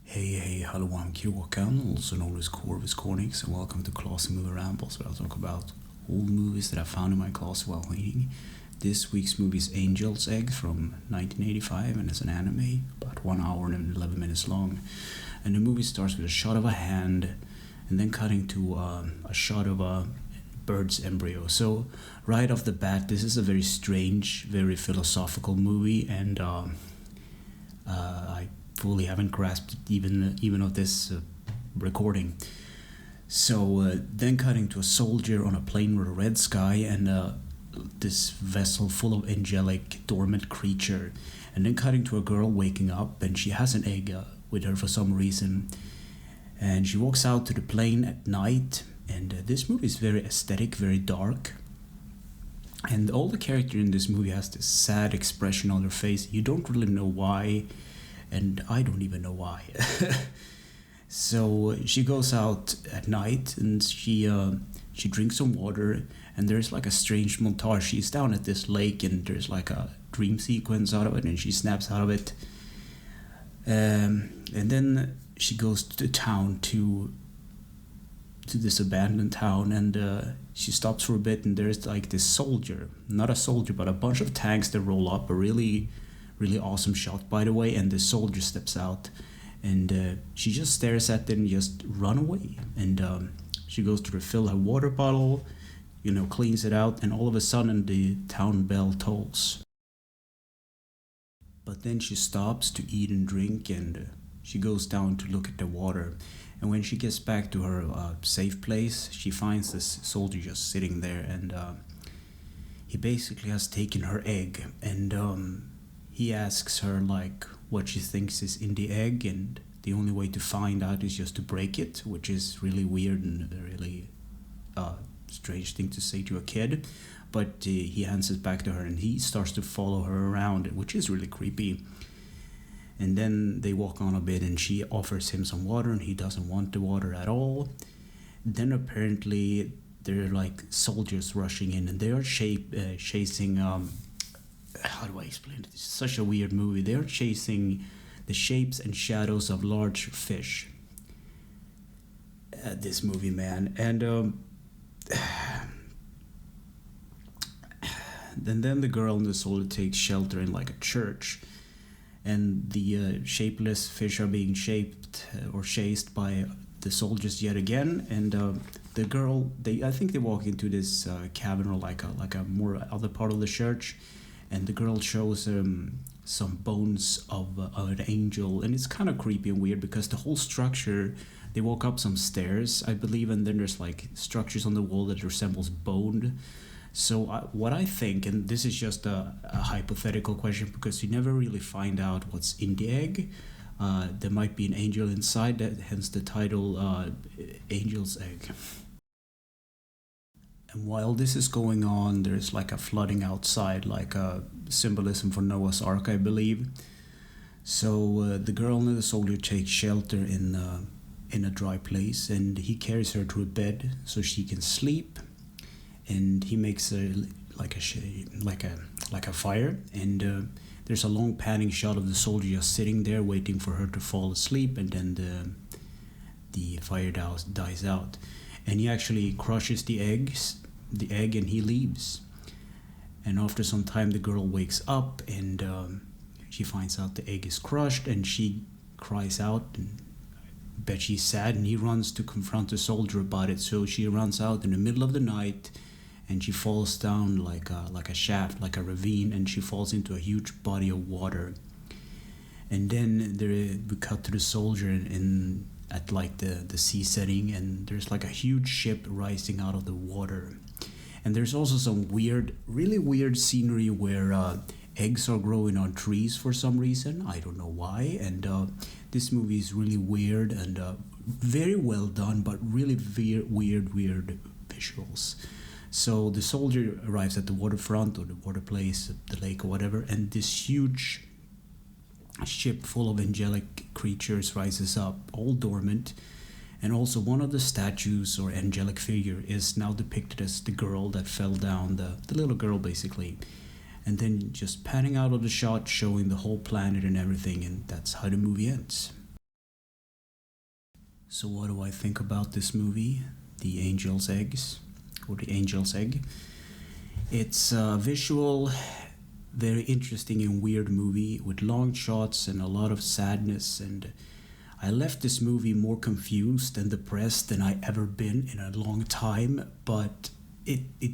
Hey, hello, I'm Kråkan, also known as Corvus Cornix, and welcome to Classic Movie Rambles, where I'll talk about old movies that I found in my closet while reading. This week's movie is Angel's Egg from 1985, and it's an anime, about 1 hour and 11 minutes long. And the movie starts with a shot of a hand, and then cutting to a shot of a bird's embryo. So, right off the bat, this is a very strange, very philosophical movie, and I fully haven't grasped it even of this recording. So then cutting to a soldier on a plane with a red sky and this vessel full of angelic dormant creature, and then cutting to a girl waking up and she has an egg with her for some reason, and she walks out to the plane at night. And this movie is very aesthetic, very dark. And all the character in this movie has this sad expression on their face. You don't really know why, and I don't even know why. So she goes out at night and she drinks some water, and there's like a strange montage. She's down at this lake and there's like a dream sequence out of it, and she snaps out of it. And then she goes to town to this abandoned town, and she stops for a bit, and there's like this soldier, not a soldier but a bunch of tanks that roll up, a really awesome shot by the way, and the soldier steps out, and she just stares at them and just run away. And she goes to refill her water bottle, cleans it out, and all of a sudden the town bell tolls. But then she stops to eat and drink, and she goes down to look at the water. And when she gets back to her safe place, she finds this soldier just sitting there, and he basically has taken her egg, and he asks her like what she thinks is in the egg, and the only way to find out is just to break it, which is really weird and a really strange thing to say to a kid. But he hands it back to her, and he starts to follow her around, which is really creepy. And then they walk on a bit, and she offers him some water, and he doesn't want the water at all. Then apparently there are like soldiers rushing in, and they are chasing. How do I explain it? It's such a weird movie. They are chasing the shapes and shadows of large fish. This movie, man, and then the girl and the soldier take shelter in like a church. And the shapeless fish are being shaped or chased by the soldiers yet again. And the girl, I think they walk into this cabin or like a more other part of the church, and the girl shows some bones of an angel, and it's kind of creepy and weird because the whole structure. They walk up some stairs, I believe, and then there's like structures on the wall that resembles bone. So what I think, and this is just a hypothetical question because you never really find out what's in the egg. There might be an angel inside, hence the title Angel's Egg. And while this is going on, there's like a flooding outside, like a symbolism for Noah's Ark, I believe. So the girl and the soldier take shelter in a dry place, and he carries her to a bed so she can sleep. And he makes like a fire, and there's a long panning shot of the soldier just sitting there waiting for her to fall asleep, and then the fire dies out, and he actually crushes the egg, and he leaves. And after some time the girl wakes up, and she finds out the egg is crushed, and she cries out, and I bet she's sad, and he runs to confront the soldier about it. So she runs out in the middle of the night, and she falls down like a shaft, like a ravine, and she falls into a huge body of water. And then we cut to the soldier at like the sea setting, and there's like a huge ship rising out of the water. And there's also some really weird scenery where eggs are growing on trees for some reason. I don't know why. And this movie is really weird and very well done, but really weird visuals. So the soldier arrives at the waterfront or the water place, the lake or whatever, and this huge ship full of angelic creatures rises up, all dormant. And also one of the statues or angelic figure is now depicted as the girl that fell down, the little girl basically. And then just panning out of the shot, showing the whole planet and everything, and that's how the movie ends. So what do I think about this movie? The Angel's Eggs, or The Angel's Egg. It's a visual, very interesting and weird movie with long shots and a lot of sadness, and I left this movie more confused and depressed than I ever been in a long time, but this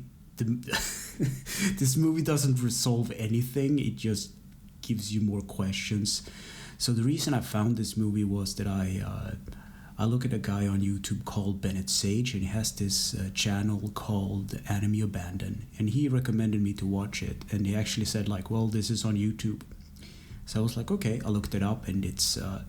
movie doesn't resolve anything, it just gives you more questions. So the reason I found this movie was that I look at a guy on YouTube called Bennett Sage, and he has this channel called Anime Abandon, and he recommended me to watch it, and he actually said like, well, this is on YouTube. So I was like, okay, I looked it up, and it's a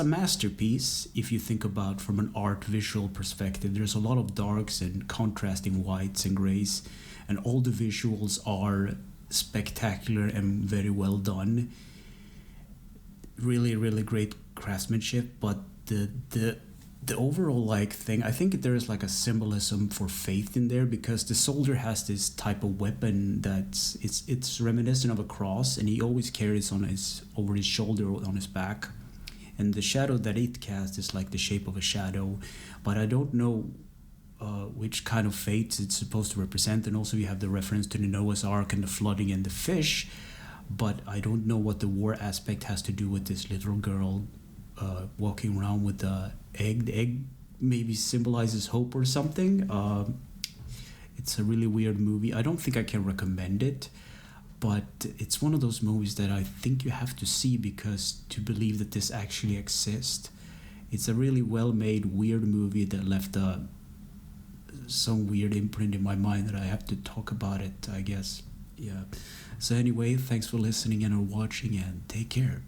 masterpiece if you think about from an art visual perspective. There's a lot of darks and contrasting whites and grays, and all the visuals are spectacular and very well done. Really, really great craftsmanship, but the overall like thing, I think there is like a symbolism for faith in there, because the soldier has this type of weapon that's it's reminiscent of a cross, and he always carries over his shoulder on his back, and the shadow that it casts is like the shape of a shadow, but I don't know which kind of fate it's supposed to represent. And also you have the reference to the Noah's Ark and the flooding and the fish, but I don't know what the war aspect has to do with this little girl walking around with the egg. The egg maybe symbolizes hope or something. It's a really weird movie. I don't think I can recommend it, but it's one of those movies that I think you have to see because to believe that this actually exists. It's a really well-made, weird movie that left some weird imprint in my mind that I have to talk about it, I guess. Yeah. So anyway, thanks for listening and or watching, and take care.